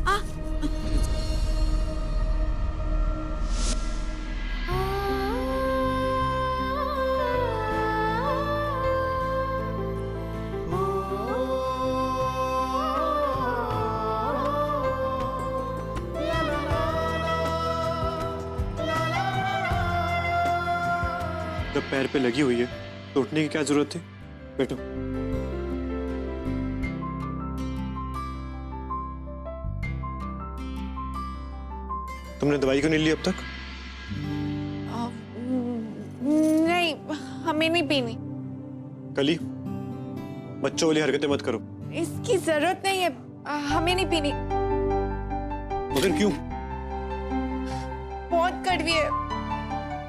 आ जब पैर पे लगी हुई है तो उठने की क्या जरूरत थी? बैठो। तुमने दवाई क्यों नहीं ली अब तक? नहीं, हमें नहीं पीनी। कली, बच्चों वाली हरकतें मत करो। इसकी जरूरत नहीं है, हमें नहीं पीनी। मगर क्यों? बहुत कड़वी है।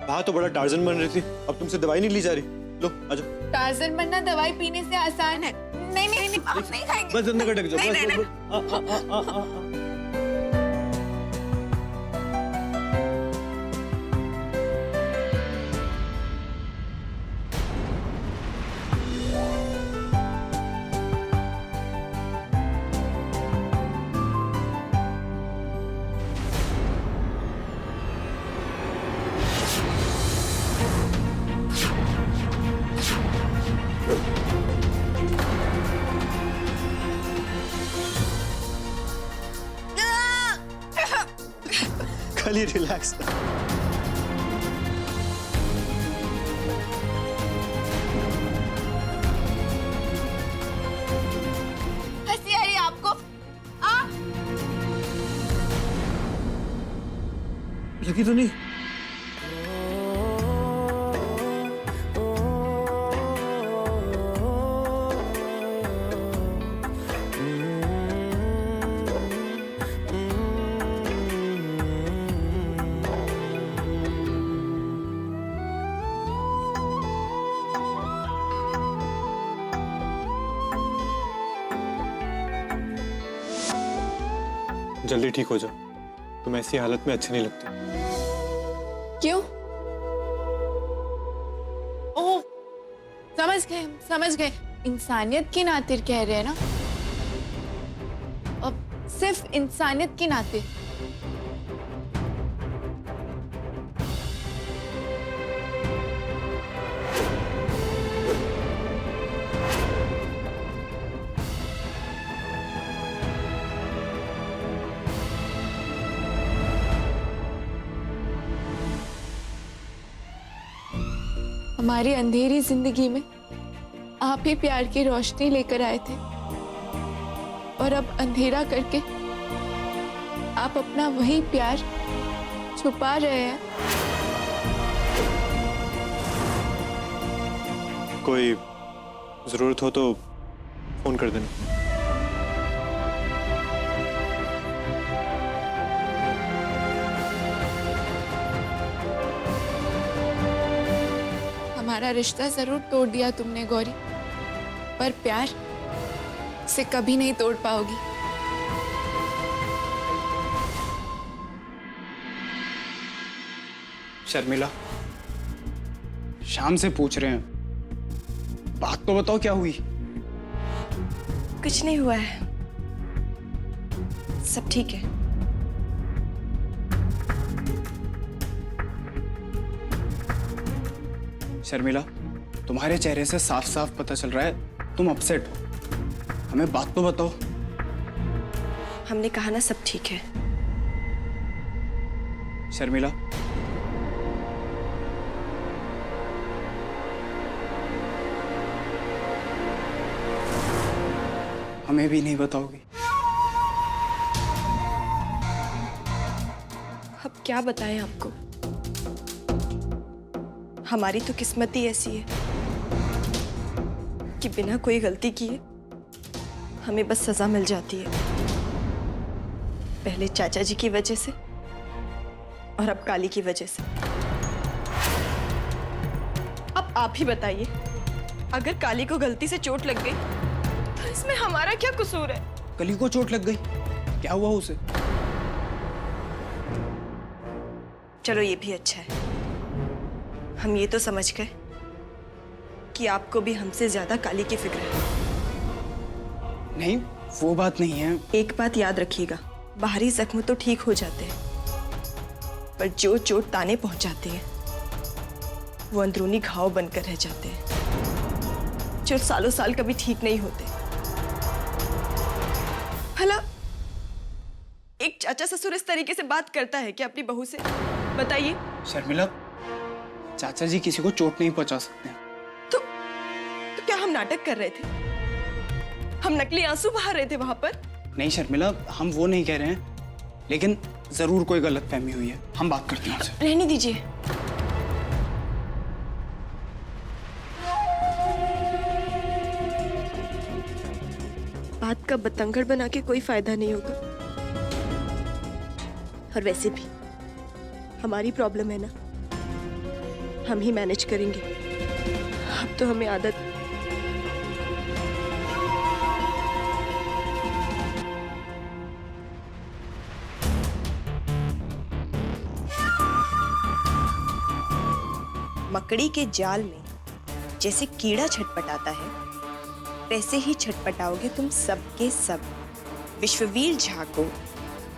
वहां तो बड़ा टार्जन बन रही थी, अब तुमसे दवाई नहीं ली जा रही। लो आजाओ। टार्जन बनना दवाई पीने से आसान है। नहीं नहीं नहीं, आप नहीं खाएंगे। बस अंदर कटक जाओ। नहीं, बस, नहीं, बस। कली रिलैक्स। हंसी आ रही है आपको? लगी तो नहीं? जल्दी ठीक हो जाओ, तुम ऐसी हालत में अच्छी नहीं लगती। क्यों? ओह, समझ गए। इंसानियत की नातिर कह रहे हैं ना? अब सिर्फ इंसानियत की नातिर। हमारी अंधेरी जिंदगी में आप ही प्यार की रोशनी लेकर आए थे, और अब अंधेरा करके आप अपना वही प्यार छुपा रहे हैं। कोई जरूरत हो तो फोन कर देना। हमारा रिश्ता जरूर तोड़ दिया तुमने गौरी, पर प्यार से कभी नहीं तोड़ पाओगी। शर्मिला, शाम से पूछ रहे हैं, बात तो बताओ क्या हुई? कुछ नहीं हुआ है, सब ठीक है। शर्मिला, तुम्हारे चेहरे से साफ साफ पता चल रहा है तुम अपसेट हो। हमें बात तो बताओ। हमने कहा ना सब ठीक है। शर्मिला, हमें भी नहीं बताओगी? अब क्या बताएं आपको? हमारी तो किस्मत ही ऐसी है कि बिना कोई गलती किए हमें बस सजा मिल जाती है। पहले चाचा जी की वजह से और अब काली की वजह से। अब आप ही बताइए, अगर काली को गलती से चोट लग गई तो इसमें हमारा क्या कसूर है? कली को चोट लग गई, क्या हुआ उसे? चलो ये भी अच्छा है, हम ये तो समझ गए कि आपको भी हमसे ज्यादा काली की फिक्र है। नहीं, वो बात नहीं है। एक बात याद रखिएगा, बाहरी जख्म तो ठीक हो जाते हैं, पर जो चोट ताने पहुंचाते हैं वो अंदरूनी घाव बनकर रह जाते हैं, जो सालों साल कभी ठीक नहीं होते। भला एक चाचा ससुर इस तरीके से बात करता है क्या अपनी बहू से? बताइए। शर्मिला, चाचा जी किसी को चोट नहीं पहुंचा सकते हैं। तो क्या हम नाटक कर रहे थे? हम नकली आंसू बहा रहे थे वहां पर? नहीं शर्मिला, हम वो नहीं कह रहे हैं, लेकिन जरूर कोई गलतफहमी हुई है। हम बात करते हैं उनसे। रहने दीजिए। बात का बतंगड़ बना के कोई फायदा नहीं होगा। और वैसे भी हमारी प्रॉब्लम है ना, हम ही मैनेज करेंगे। अब तो हमें आदत। मकड़ी के जाल में जैसे कीड़ा छटपटाता है, वैसे ही छटपटाओगे तुम सबके सब। विश्ववीर झा को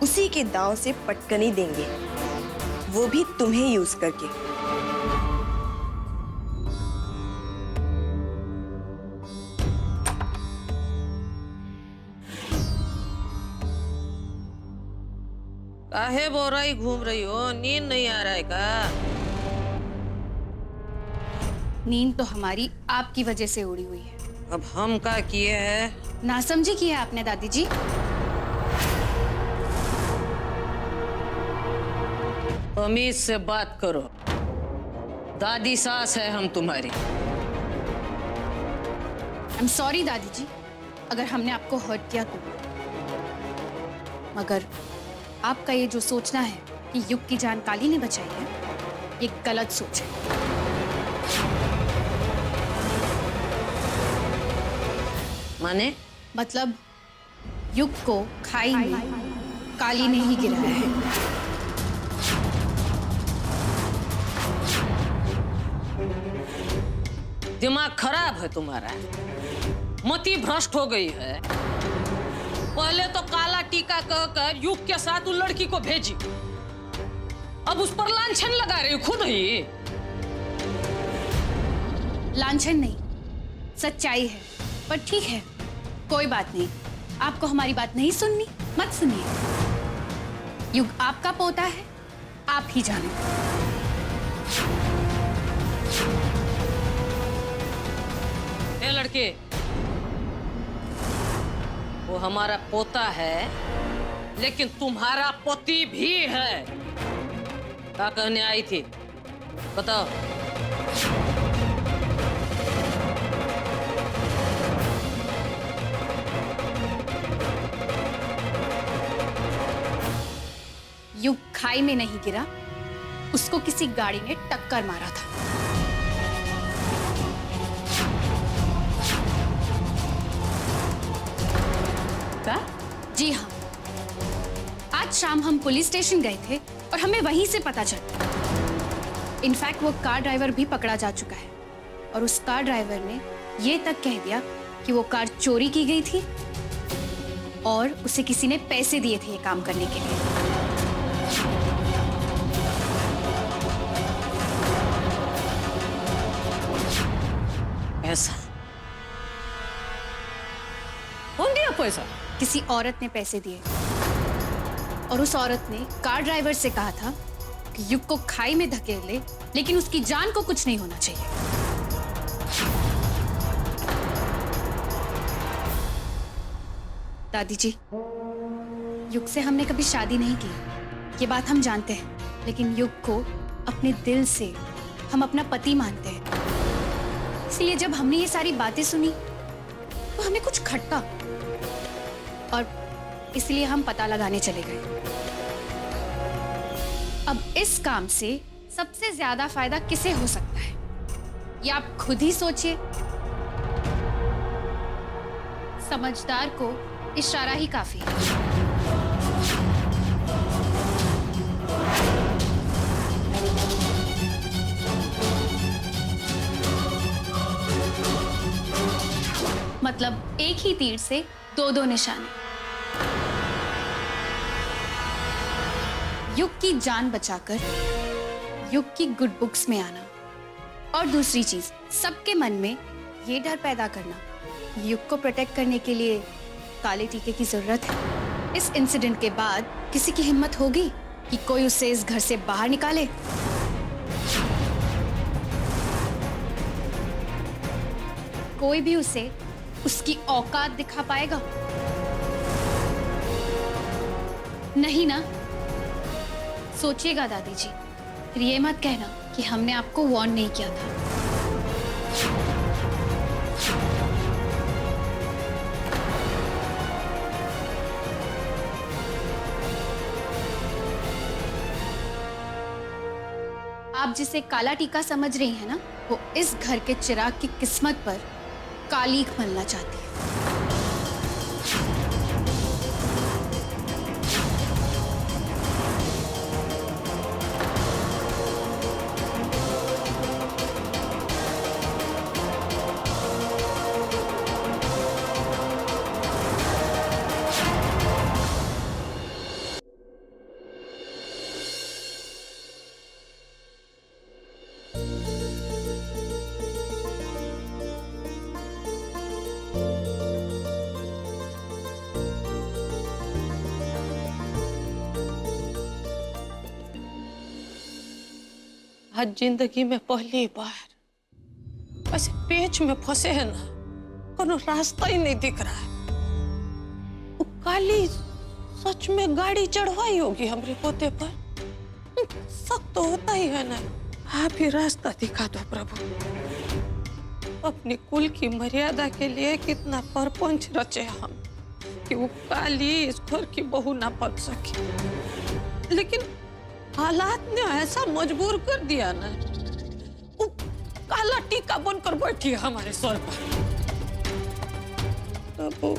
उसी के दांव से पटकनी देंगे, वो भी तुम्हें यूज करके। काहे बोराई घूम रही हो? नींद नहीं आ रहा है का? नींद तो हमारी आपकी वजह से उड़ी हुई है। अब हम का किए हैं? नासमझी की है आपने दादी जी। तमीज से बात करो, दादी सास है हम तुम्हारी। आई एम सॉरी दादी जी, अगर हमने आपको हर्ट किया तो। मगर आपका ये जो सोचना है कि युग की जान काली ने बचाई है, ये गलत सोच है। माने? मतलब युग को खाई में काली ने ही गिराया है। दिमाग खराब है तुम्हारा, मति भ्रष्ट हो गई है। पहले तो काला टीका कहकर युग के साथ उन लड़की को भेजी, अब उस पर लांछन लगा रही हो खुद ही। लांछन नहीं, सच्चाई है। पर ठीक है, कोई बात नहीं। आपको हमारी बात नहीं सुननी, मत सुनिए। युग आपका पोता है, आप ही जाने। ए लड़के, वो हमारा पोता है, लेकिन तुम्हारा पति भी है। क्या कहने आई थी बताओ? युग खाई में नहीं गिरा, उसको किसी गाड़ी ने टक्कर मारा था। क्या? जी हाँ, आज शाम हम पुलिस स्टेशन गए थे और हमें वहीं से पता चला। इनफैक्ट वो कार ड्राइवर भी पकड़ा जा चुका है और उस कार ड्राइवर ने ये तक कह दिया कि वो कार चोरी की गई थी और उसे किसी ने पैसे दिए थे ये काम करने के लिए। ऐसा कौन दिया पैसा? किसी औरत ने पैसे दिए और उस औरत ने कार ड्राइवर से कहा था कि युग को खाई में धकेल ले, लेकिन उसकी जान को कुछ नहीं होना चाहिए। दादी जी, युग से हमने कभी शादी नहीं की, ये बात हम जानते हैं, लेकिन युग को अपने दिल से हम अपना पति मानते हैं। इसलिए जब हमने ये सारी बातें सुनी तो हमें कुछ खटका और इसलिए हम पता लगाने चले गए। अब इस काम से सबसे ज्यादा फायदा किसे हो सकता है, ये आप खुद ही सोचिए। समझदार को इशारा ही काफी है। मतलब एक ही तीर से दो निशाने। युग की जान बचाकर युग की गुड बुक्स में आना, और दूसरी चीज सबके मन में ये डर पैदा करना युग को प्रोटेक्ट करने के लिए काले टीके की जरूरत है। इस इंसिडेंट के बाद किसी की हिम्मत होगी कि कोई उसे इस घर से बाहर निकाले? कोई भी उसे उसकी औकात दिखा पाएगा? नहीं ना? सोचिएगा दादी जी, फिर ये मत कहना कि हमने आपको वार्न नहीं किया था। आप जिसे काला टीका समझ रही हैं ना, वो इस घर के चिराग की किस्मत पर कालीख मलना चाहती है। आज जिंदगी में पहली बार ऐसे पेच में फंसे हैं ना, कोनो रास्ता ही नहीं दिख रहा है। वो काली सच में गाड़ी चढ़वाई होगी हमरे पोते पर? शक तो होता ही है ना। आप ही रास्ता दिखा दो प्रभु। अपने कुल की मर्यादा के लिए कितना परपंच रचे हम कि वो काली इस घर की बहू ना बन सके, लेकिन हालात ने ऐसा मजबूर कर दिया ना, वो काला टीका बनकर बैठी है हमारे सर पर। अब वो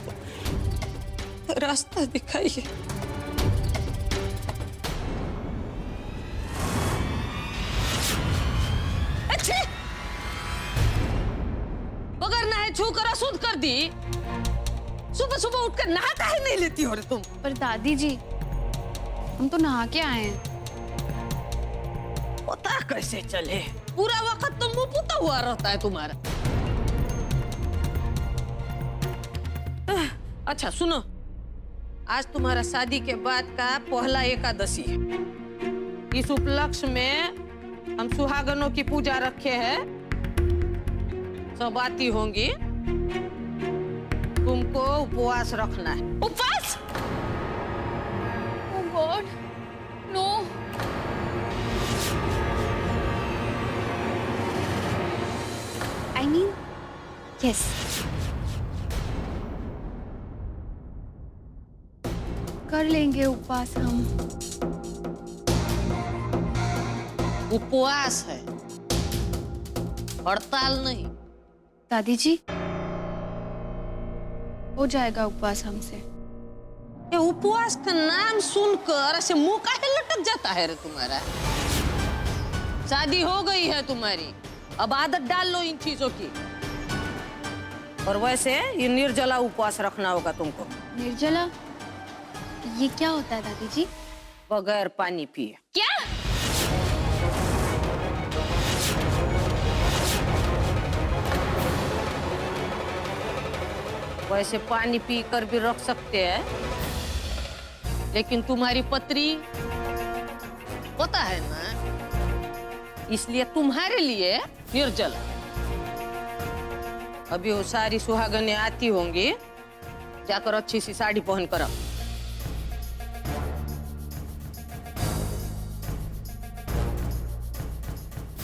रास्ता दिखाइए। अच्छे बगैर नहाए छू कर अशुद्ध कर दी। सुबह सुबह उठकर नहा काहे नहीं लेती हो रे तुम? पर दादी जी, हम तो नहा के आए हैं। पता कैसे चले? पूरा वक्त तो मुंह पुता हुआ रहता है तुम्हारा। अच्छा सुनो, आज तुम्हारा शादी के बाद का पहला एकादशी है। इस उपलक्ष्य में हम सुहागनों की पूजा रखे हैं। सब आती होंगी। तुमको उपवास रखना है। उपवास? Oh god, no. I mean, yes. कर लेंगे उपवास हम। उपवास है, हड़ताल नहीं। दादी जी, हो जाएगा उपवास हमसे। ये उपवास का नाम सुनकर ऐसे मुंह काहे लटक जाता है रे तुम्हारा? शादी हो गई है तुम्हारी, अब आदत डाल लो इन चीजों की। और वैसे ये निर्जला उपवास रखना होगा तुमको। निर्जला? ये क्या होता है दादी जी? बगैर पानी पिए। क्या? वैसे पानी पी कर भी रख सकते हैं, लेकिन तुम्हारी पत्री पता है ना, इसलिए तुम्हारे लिए निर्जला। अभी वो सारी सुहागनें आती होंगी, जाकर अच्छी सी साड़ी पहन कर आओ।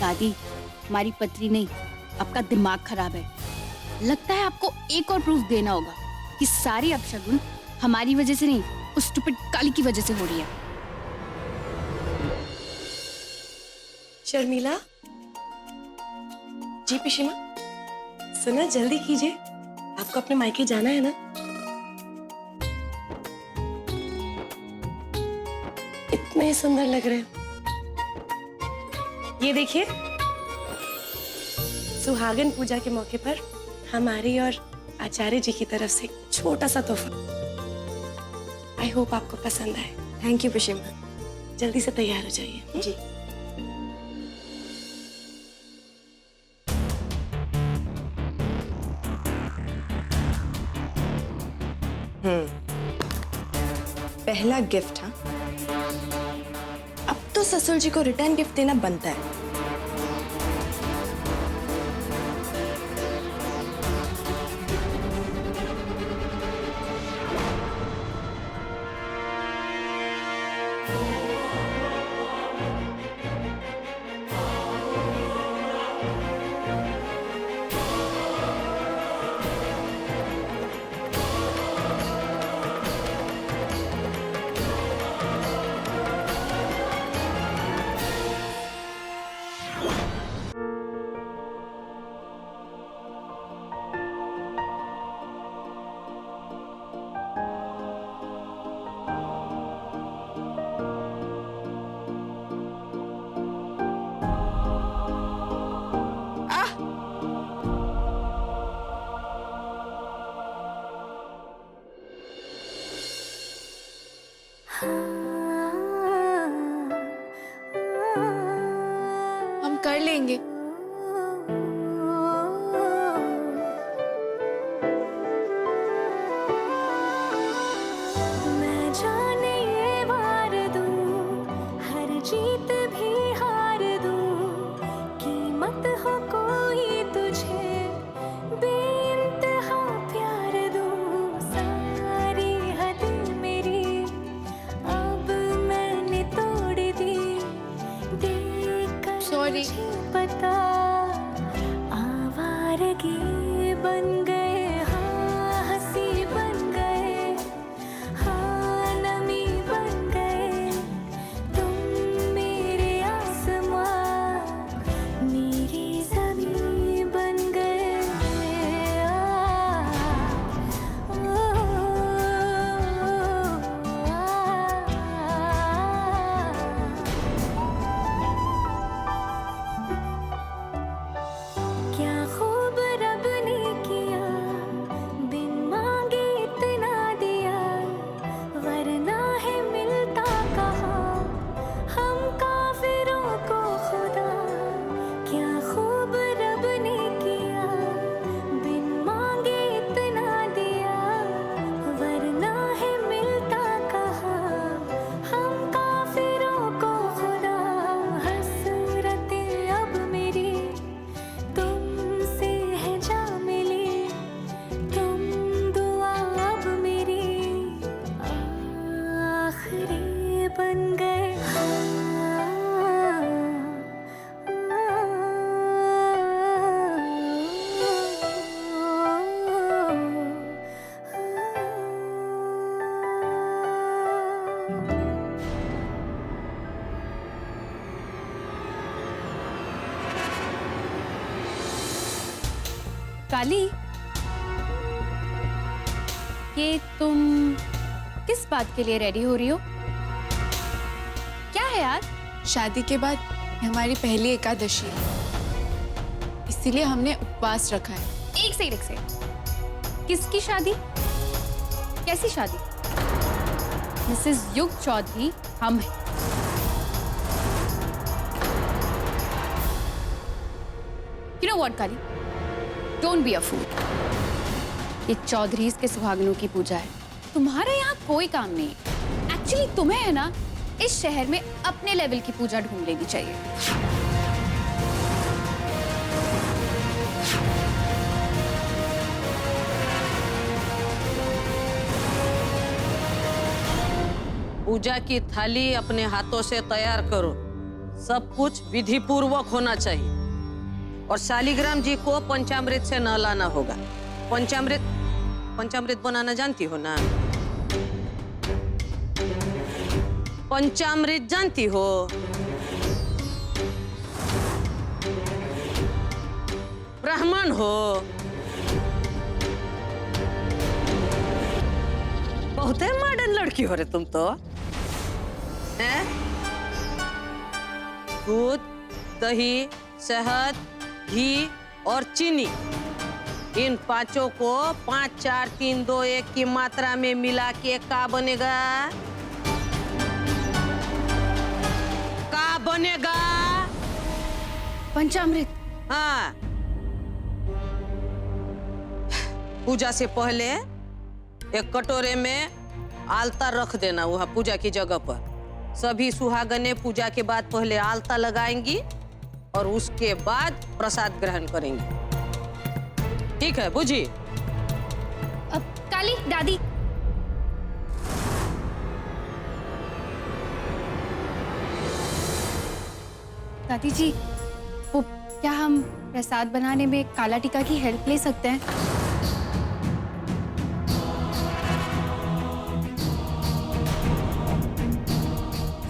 दादी, हमारी पत्री नहीं, आपका दिमाग खराब है। लगता है आपको एक और प्रूफ देना होगा कि सारी अपशगुन हमारी वजह से नहीं, उस स्टूपिड काली की वजह से हो रही है। शर्मिला जी, पिशीमा सुना, जल्दी कीजिए, आपको अपने मायके जाना है ना। इतने सुंदर लग रहे हैं। ये देखिए, सुहागन पूजा के मौके पर हमारी और आचार्य जी की तरफ से छोटा सा तोहफा। आई होप आपको पसंद आए। थैंक यू पिशीमा। जल्दी से तैयार हो जाइए। जी। पहला गिफ्ट। हाँ, अब तो ससुर जी को रिटर्न गिफ्ट देना बनता है। हम कर लेंगे। मैं जाने ये वार दूं, हर जीत भी हार दूं, कीमत हो कोई तुझे बेइंतहा प्यार दूं, सारी हद मेरी अब मैंने तोड़ दी, देखकर Sorry. मुझे पता आवारगी बन गए, हाँ हंसी बन गए, हाँ नमी बन गए, तुम मेरे आसमां मेरी ज़मीं बन गए। क्या खूब रब ने किया, बिन मांगे इतना दिया, वरना है मिलता कहाँ हम काफिरों को खुदा। क्या खूब रब ने किया, बिन मांगे इतना दिया, वरना है मिलता कहाँ हम काफिरों को खुदा। हसरतें अब मेरी तुमसे है जा मिली, तुम दुआ अब मेरी आखिरी बन गए। काली, ये तुम किस बात के लिए रेडी हो रही हो? क्या है यार? शादी के बाद ये हमारी पहली एकादशी है, इसीलिए हमने उपवास रखा है। एक सेकंड। किसकी शादी? कैसी शादी? मिसेस युग चौधरी हम हैं। You know what, Kali? Don't be a fool. ये चौधरीज के सुहागनों की पूजा है, तुम्हारे यहाँ कोई काम नहीं है। एक्चुअली तुम्हें है ना इस शहर में अपने लेवल की पूजा ढूंढ लेनी चाहिए। पूजा की थाली अपने हाथों से तैयार करो, सब कुछ विधि पूर्वक होना चाहिए। और शालिग्राम जी को पंचामृत से नहलाना होगा। पंचामृत बनाना जानती हो ना? पंचामृत जानती हो? ब्राह्मण हो? बहुत है मॉडर्न लड़की हो रे तुम तो। हैं? दूध, दही, शहद, घी और चीनी, इन पांचों को 5, 4, 3, 2, 1 की मात्रा में मिला के क्या बनेगा? बनेगा? पंचामृत। हाँ, पूजा से पहले एक कटोरे में आलता रख देना वहाँ पूजा की जगह पर। सभी सुहागने पूजा के बाद पहले आलता लगाएंगी और उसके बाद प्रसाद ग्रहण करेंगी। ठीक है, बुझी? अब काली दादी, दादी जी, वो क्या हम प्रसाद बनाने में काला टीका की हेल्प ले सकते हैं?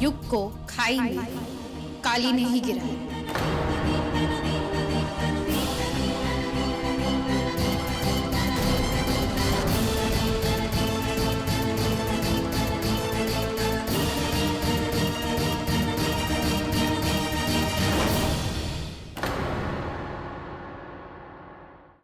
युग को खाई में काली ने ही गिराया।